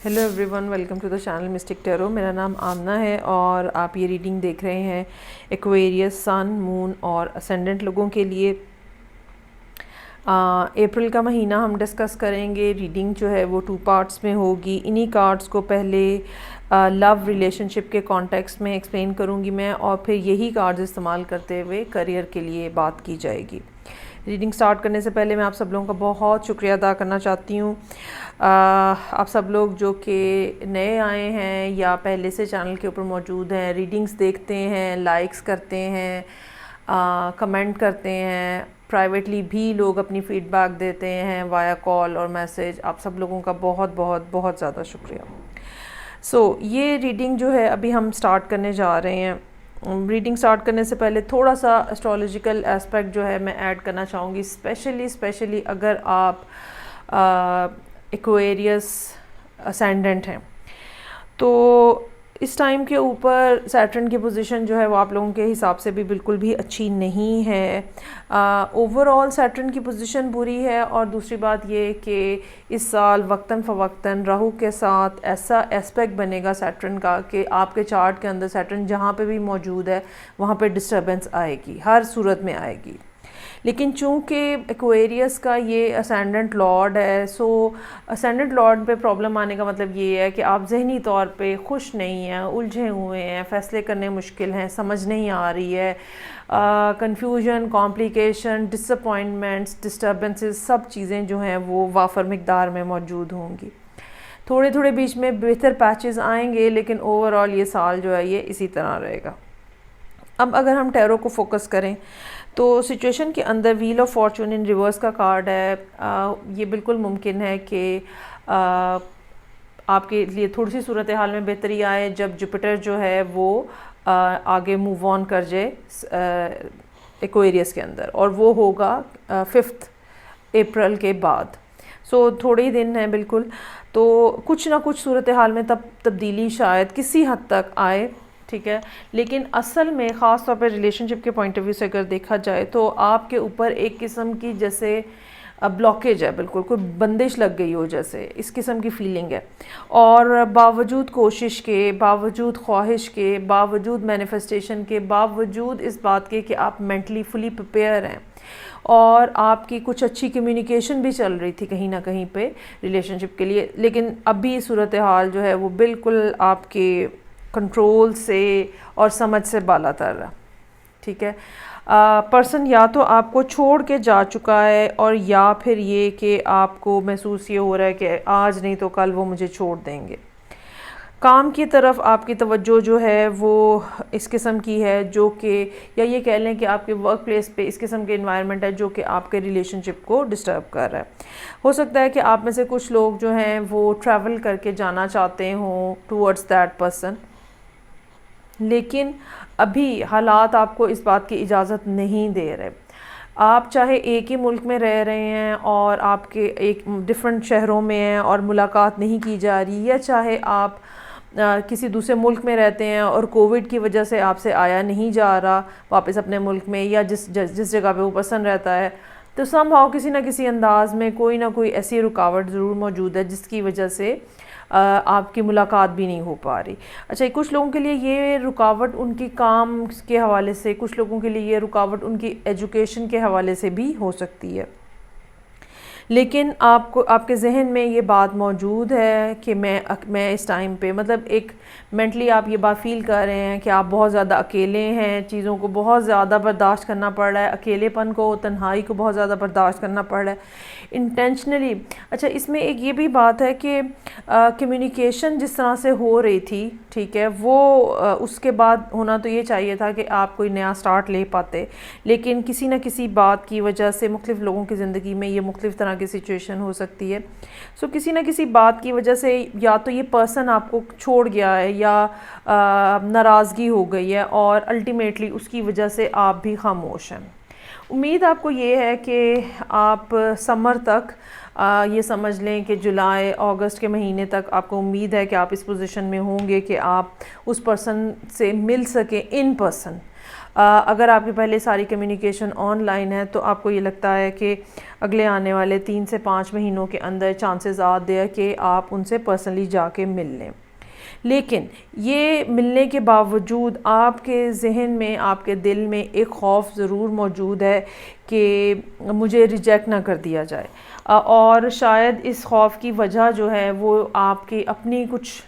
Hello everyone, welcome to the channel Mystic Tarot. मेरा नाम आमना है और आप ये रीडिंग देख रहे हैं एक्वेरियस सन, मून और असेंडेंट लोगों के लिए। अप्रैल का महीना हम डिस्कस करेंगे। रीडिंग जो है वो 2 पार्ट्स में होगी। इन्हीं कार्ड्स को पहले लव रिलेशनशिप के कॉन्टेक्स्ट में एक्सप्लेन करूँगी मैं, और फिर यही कार्ड्स इस्तेमाल करते हुए करियर के लिए बात की जाएगी। रीडिंग स्टार्ट करने से पहले मैं आप सब लोगों का बहुत शुक्रिया अदा करना चाहती हूँ। आप सब लोग जो कि नए आए हैं या पहले से चैनल के ऊपर मौजूद हैं, रीडिंग्स देखते हैं, लाइक्स करते हैं, कमेंट करते हैं, प्राइवेटली भी लोग अपनी फ़ीडबैक देते हैं वाया कॉल और मैसेज। आप सब लोगों का बहुत बहुत बहुत ज़्यादा शुक्रिया। ये रीडिंग जो है अभी हम स्टार्ट करने जा रहे हैं। रीडिंग स्टार्ट करने से पहले थोड़ा सा एस्ट्रोलॉजिकल एस्पेक्ट जो है मैं ऐड करना चाहूँगी, स्पेशली अगर आप एक्वेरियस असेंडेंट हैं तो इस टाइम के ऊपर सैटर्न की पोजीशन जो है वो आप लोगों के हिसाब से भी बिल्कुल भी अच्छी नहीं है। ओवरऑल सैटर्न की पोजीशन बुरी है, और दूसरी बात ये कि इस साल वक्तन फ़वक्तन राहु के साथ ऐसा एस्पेक्ट बनेगा सैटर्न का कि आपके चार्ट के अंदर सैटर्न जहाँ पे भी मौजूद है वहाँ पे डिस्टर्बेंस आएगी, हर सूरत में आएगी। लेकिन चूँकि एक्वेरियस का ये असेंडेंट लॉर्ड है, असेंडेंट लॉर्ड पे प्रॉब्लम आने का मतलब ये है कि आप जहनी तौर पे खुश नहीं हैं, उलझे हुए हैं, फ़ैसले करने मुश्किल हैं, समझ नहीं आ रही है, कंफ्यूजन, कॉम्प्लिकेशन, डिसअपॉइंटमेंट्स, डिस्टर्बेंसेस, सब चीज़ें जो हैं वो वाफर मिकदार में मौजूद होंगी। थोड़े थोड़े बीच में बेहतर पैचेस आएंगे, लेकिन ओवरऑल ये साल जो है ये इसी तरह रहेगा। अब अगर हम टैरो को फोकस करें तो सिचुएशन के अंदर wheel of Fortune in reverse का कार्ड है। ये बिल्कुल मुमकिन है कि आपके लिए थोड़ी सी सूरत हाल में बेहतरी आए जब जुपिटर जो है वो आगे मूव ऑन कर जाए एक्वेरियस के अंदर, और वो होगा 5 अप्रैल के बाद। थोड़े ही दिन हैं बिल्कुल, तो कुछ ना कुछ सूरत हाल में तब्दीली शायद किसी हद तक आए, ठीक है। लेकिन असल में ख़ास तौर पर रिलेशनशिप के पॉइंट ऑफ व्यू से अगर देखा जाए तो आपके ऊपर एक किस्म की जैसे ब्लॉकेज है, बिल्कुल कोई बंदिश लग गई हो जैसे, इस किस्म की फीलिंग है। और बावजूद कोशिश के, बावजूद ख्वाहिश के, बावजूद मैनिफेस्टेशन के, बावजूद इस बात के कि आप मेंटली फुली प्रिपेयर हैं और आपकी कुछ अच्छी कम्युनिकेशन भी चल रही थी कहीं ना कहीं पे रिलेशनशिप के लिए, लेकिन अभी सूरत हाल जो है वो बिल्कुल आपके कंट्रोल से और समझ से बाला तर रहा, ठीक है। पर्सन या तो आपको छोड़ के जा चुका है, और या फिर ये कि आपको महसूस ये हो रहा है कि आज नहीं तो कल वो मुझे छोड़ देंगे। काम की तरफ आपकी तवज्जो जो है वो इस किस्म की है जो कि, या ये कह लें कि आपके वर्क प्लेस पे इस किस्म के इन्वायरमेंट है जो कि आपके रिलेशनशिप को डिस्टर्ब कर रहा है। हो सकता है कि आप में से कुछ लोग जो हैं वो ट्रैवल करके जाना चाहते हों टूवर्ड्स दैट पर्सन, लेकिन अभी हालात आपको इस बात की इजाज़त नहीं दे रहे। आप चाहे एक ही मुल्क में रह रहे हैं और आपके एक डिफरेंट शहरों में हैं और मुलाकात नहीं की जा रही, या चाहे आप किसी दूसरे मुल्क में रहते हैं और कोविड की वजह से आपसे आया नहीं जा रहा वापस अपने मुल्क में, या जिस जगह पे वो पसंद रहता है, तो समहाउ किसी ना किसी अंदाज में कोई ना कोई ऐसी रुकावट ज़रूर मौजूद है जिसकी वजह से आपकी मुलाकात भी नहीं हो पा रही। अच्छा, कुछ लोगों के लिए ये रुकावट उनकी काम के हवाले से, कुछ लोगों के लिए ये रुकावट उनकी एजुकेशन के हवाले से भी हो सकती है। लेकिन आपको आपके जहन में ये बात मौजूद है कि मैं इस टाइम पे, मतलब एक मेंटली आप ये बात फील कर रहे हैं कि आप बहुत ज़्यादा अकेले हैं, चीज़ों को बहुत ज़्यादा बर्दाश्त करना पड़ रहा है, अकेलेपन को, तन्हाई को बहुत ज़्यादा बर्दाश्त करना पड़ रहा है इंटेंशनली। अच्छा, इसमें एक ये भी बात है कि कम्युनिकेशन जिस तरह से हो रही थी, ठीक है, वो उसके बाद होना तो ये चाहिए था कि आप कोई नया स्टार्ट ले पाते, लेकिन किसी न किसी बात की वजह से मुख्तलिफ़ लोगों की ज़िंदगी में ये मुख्तलिफ़ तरह की सिचुएशन हो सकती है। किसी न किसी बात की वजह से या तो ये पर्सन आपको छोड़ गया है या नाराज़गी हो गई है, और अल्टीमेटली उसकी वजह से आप भी खामोश हैं। उम्मीद आपको ये है कि आप समर तक ये समझ लें कि जुलाई अगस्त के महीने तक आपको उम्मीद है कि आप इस पोजीशन में होंगे कि आप उस पर्सन से मिल सकें इन पर्सन। अगर आपकी पहले सारी कम्युनिकेशन ऑनलाइन है तो आपको ये लगता है कि अगले आने वाले 3 से 5 महीनों के अंदर चांसेस आते हैं कि आप उनसे पर्सनली जाके मिल लें। लेकिन ये मिलने के बावजूद आपके जहन में, आपके दिल में एक ख़ौफ ज़रूर मौजूद है कि मुझे रिजेक्ट ना कर दिया जाए। और शायद इस खौफ की वजह जो है वो आपकी अपनी कुछ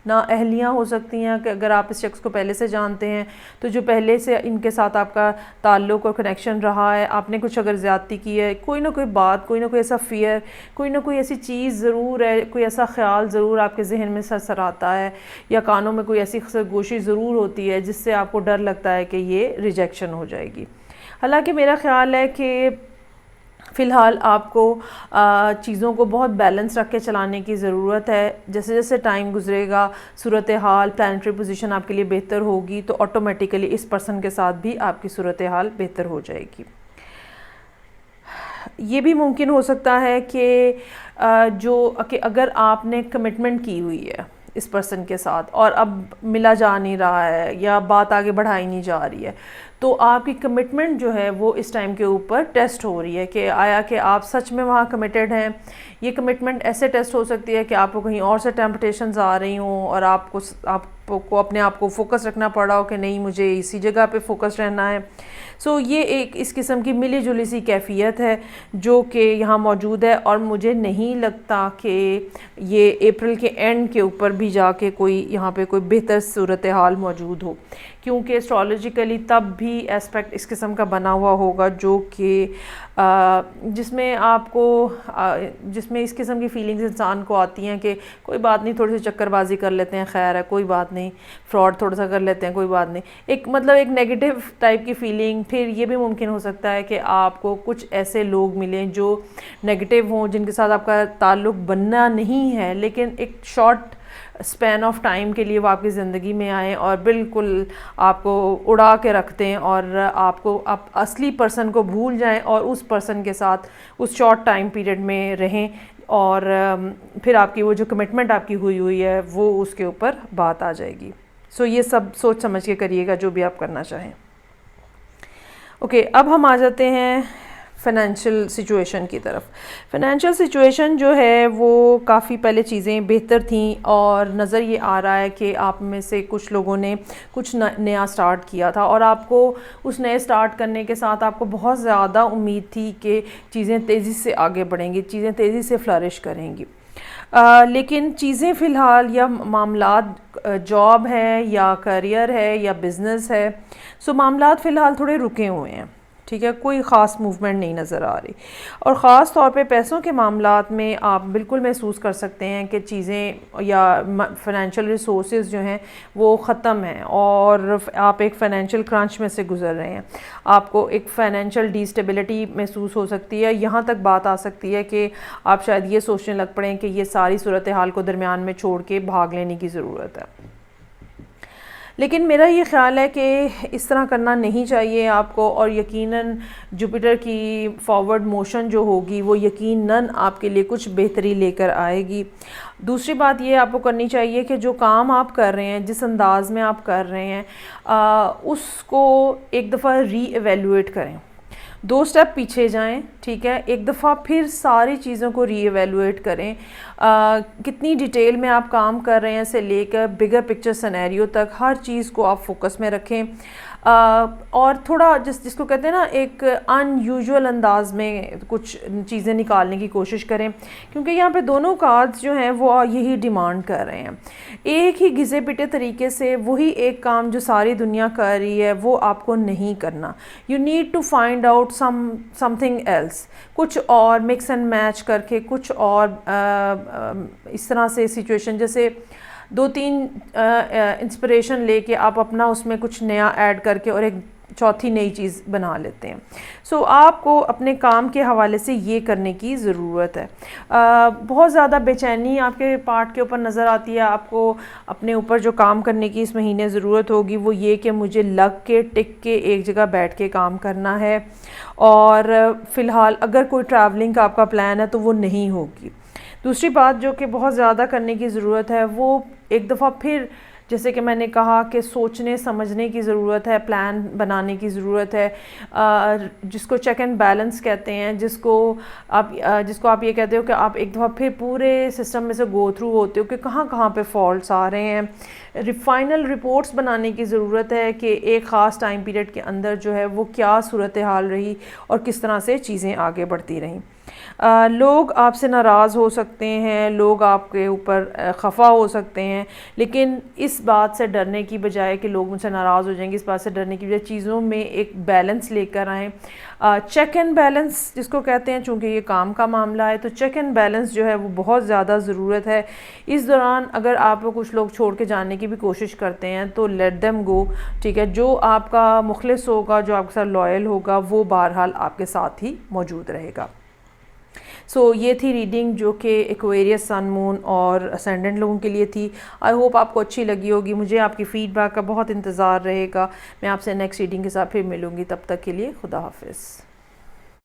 नाअहलियाँ हो सकती हैं कि अगर आप इस शख्स को पहले से जानते हैं तो जो पहले से इनके साथ आपका ताल्लुक़ और कनेक्शन रहा है, आपने कुछ अगर ज़्यादती की है, कोई ना कोई बात, कोई ना कोई ऐसा फ़ियर, कोई ना कोई ऐसी चीज़ ज़रूर है, कोई ऐसा ख़्याल ज़रूर आपके जहन में सरसराता है या कानों में कोई ऐसी सरगोशी ज़रूर होती है जिससे आपको डर लगता है कि ये रिजेक्शन हो जाएगी। हालांकि मेरा ख़्याल है कि फ़िलहाल आपको चीज़ों को बहुत बैलेंस रख के चलाने की ज़रूरत है। जैसे जैसे टाइम गुजरेगा, सूरत हाल, प्लानिटरी पोजीशन आपके लिए बेहतर होगी तो ऑटोमेटिकली इस पर्सन के साथ भी आपकी सूरत हाल बेहतर हो जाएगी। ये भी मुमकिन हो सकता है कि अगर आपने कमिटमेंट की हुई है इस पर्सन के साथ और अब मिला जा नहीं रहा है या बात आगे बढ़ाई नहीं जा रही है, तो आपकी कमिटमेंट जो है वो इस टाइम के ऊपर टेस्ट हो रही है कि आया कि आप सच में वहाँ कमिटेड हैं। ये कमिटमेंट ऐसे टेस्ट हो सकती है कि आपको कहीं और से टेम्पटेशंस आ रही हों और आपको अपने आप को फोकस रखना पड़ा हो कि नहीं, मुझे इसी जगह पे फोकस रहना है। सो ये एक इस किस्म की मिली जुली सी कैफियत है जो कि यहाँ मौजूद है और मुझे नहीं लगता कि ये अप्रैल के एंड के ऊपर भी जाके कोई यहाँ पे कोई बेहतर सूरत हाल मौजूद हो, क्योंकि एस्ट्रोलॉजिकली तब भी एस्पेक्ट इस किस्म का बना हुआ होगा जो कि जिसमें इस किस्म की फीलिंग्स इंसान को आती हैं कि कोई बात नहीं, थोड़ी सी चक्करबाजी कर लेते हैं, खैर है कोई बात नहीं, फ्रॉड थोड़ा सा कर लेते हैं, कोई बात नहीं, एक मतलब एक नेगेटिव टाइप की फीलिंग। फिर ये भी मुमकिन हो सकता है कि आपको कुछ ऐसे लोग मिलें जो नेगेटिव हों, जिनके साथ आपका ताल्लुक़ बनना नहीं है, लेकिन एक शॉर्ट स्पैन ऑफ टाइम के लिए वो आपकी ज़िंदगी में आएँ और बिल्कुल आपको उड़ा के रखते हैं और आप असली पर्सन को भूल जाएं और उस पर्सन के साथ उस शॉर्ट टाइम पीरियड में रहें और फिर आपकी वो जो कमिटमेंट आपकी हुई है वो उसके ऊपर बात आ जाएगी। सो ये सब सोच समझ के करिएगा जो भी आप करना चाहें। ओके, अब हम आ जाते हैं फ़ाइनेंशियल सिचुएशन की तरफ। फ़ाइनेंशियल सिचुएशन जो है वो काफ़ी पहले चीज़ें बेहतर थीं और नज़र ये आ रहा है कि आप में से कुछ लोगों ने कुछ नया स्टार्ट किया था और आपको उस नए स्टार्ट करने के साथ आपको बहुत ज़्यादा उम्मीद थी कि चीज़ें तेज़ी से आगे बढ़ेंगी, चीज़ें तेज़ी से फ्लरिश करेंगी। लेकिन चीज़ें फ़िलहाल या मामलात जॉब है या करियर है या बिज़नेस है, सो मामलात फ़िलहाल थोड़े रुके हुए हैं, ठीक है, कोई ख़ास मूवमेंट नहीं नज़र आ रही। और ख़ास तौर पे पैसों के मामलात में आप बिल्कुल महसूस कर सकते हैं कि चीज़ें या फ़ाइनेंशियल रिसोर्सेज जो हैं वो ख़त्म हैं और आप एक फ़ाइनेंशियल क्रंच में से गुज़र रहे हैं। आपको एक फ़ाइनेंशियल डिस्टेबिलिटी महसूस हो सकती है, यहाँ तक बात आ सकती है कि आप शायद ये सोचने लग पड़ें कि ये सारी सूरत हाल को दरमियान में छोड़ के भाग लेने की ज़रूरत है। लेकिन मेरा ये ख़्याल है कि इस तरह करना नहीं चाहिए आपको, और यकीनन जुपिटर की फॉरवर्ड मोशन जो होगी वो यकीनन आपके लिए कुछ बेहतरी लेकर आएगी। दूसरी बात ये आपको करनी चाहिए कि जो काम आप कर रहे हैं, जिस अंदाज़ में आप कर रहे हैं, उसको एक दफ़ा री-एवेल्युएट करें, 2 स्टेप पीछे जाएं, ठीक है, एक दफ़ा फिर सारी चीज़ों को री-एवेल्युएट करें। कितनी डिटेल में आप काम कर रहे हैं से लेकर बिगर पिक्चर सिनेरियो तक हर चीज़ को आप फोकस में रखें और थोड़ा जिसको कहते हैं ना, एक अनयूजुअल अंदाज में कुछ चीज़ें निकालने की कोशिश करें, क्योंकि यहाँ पे दोनों कार्ड्स जो हैं वो यही डिमांड कर रहे हैं। एक ही घिसे पिटे तरीके से वही एक काम जो सारी दुनिया कर रही है वो आपको नहीं करना। You need to find out something else, कुछ और मिक्स एंड मैच करके कुछ और इस तरह से सिचुएशन, जैसे 2-3 इंस्पिरेशन लेके आप अपना उसमें कुछ नया ऐड करके और एक चौथी नई चीज़ बना लेते हैं। सो आपको अपने काम के हवाले से ये करने की ज़रूरत है। बहुत ज़्यादा बेचैनी आपके पार्ट के ऊपर नज़र आती है, आपको अपने ऊपर जो काम करने की इस महीने ज़रूरत होगी वो ये कि मुझे लग के टिक के एक जगह बैठ के काम करना है, और फ़िलहाल अगर कोई ट्रैवलिंग का आपका प्लान है तो वो नहीं होगी। दूसरी बात जो कि बहुत ज़्यादा करने की ज़रूरत है वो एक दफ़ा फिर, जैसे कि मैंने कहा कि सोचने समझने की ज़रूरत है, प्लान बनाने की ज़रूरत है, जिसको चेक एंड बैलेंस कहते हैं, जिसको आप ये कहते हो कि आप एक दफ़ा फिर पूरे सिस्टम में से गो थ्रू होते हो कि कहाँ कहाँ पे फॉल्ट्स आ रहे हैं। फाइनल रिपोर्ट्स बनाने की ज़रूरत है कि एक ख़ास टाइम पीरियड के अंदर जो है वो क्या सूरत हाल रही और किस तरह से चीज़ें आगे बढ़ती रहीं। लोग आपसे नाराज़ हो सकते हैं, लोग आपके ऊपर खफा हो सकते हैं, लेकिन इस बात से डरने की बजाय कि लोग मुझसे नाराज़ हो जाएंगे, इस बात से डरने की बजाय चीज़ों में एक बैलेंस लेकर आएँ। चेक एंड बैलेंस जिसको कहते हैं, चूँकि ये काम का मामला है तो चेक एंड बैलेंस जो है वो बहुत ज़्यादा ज़रूरत है। इस दौरान अगर आप कुछ लोग छोड़ के जाने की भी कोशिश करते हैं तो लेट देम गो, ठीक है। जो आपका मुखलिस होगा, जो आपके साथ लॉयल होगा, वो बहरहाल आपके साथ ही मौजूद रहेगा। ये थी रीडिंग जो कि एक्वेरियस, सन, मून और असेंडेंट लोगों के लिए थी। आई होप आपको अच्छी लगी होगी। मुझे आपकी फ़ीडबैक का बहुत इंतज़ार रहेगा। मैं आपसे नेक्स्ट रीडिंग के साथ फिर मिलूँगी। तब तक के लिए खुदा हाफिज़।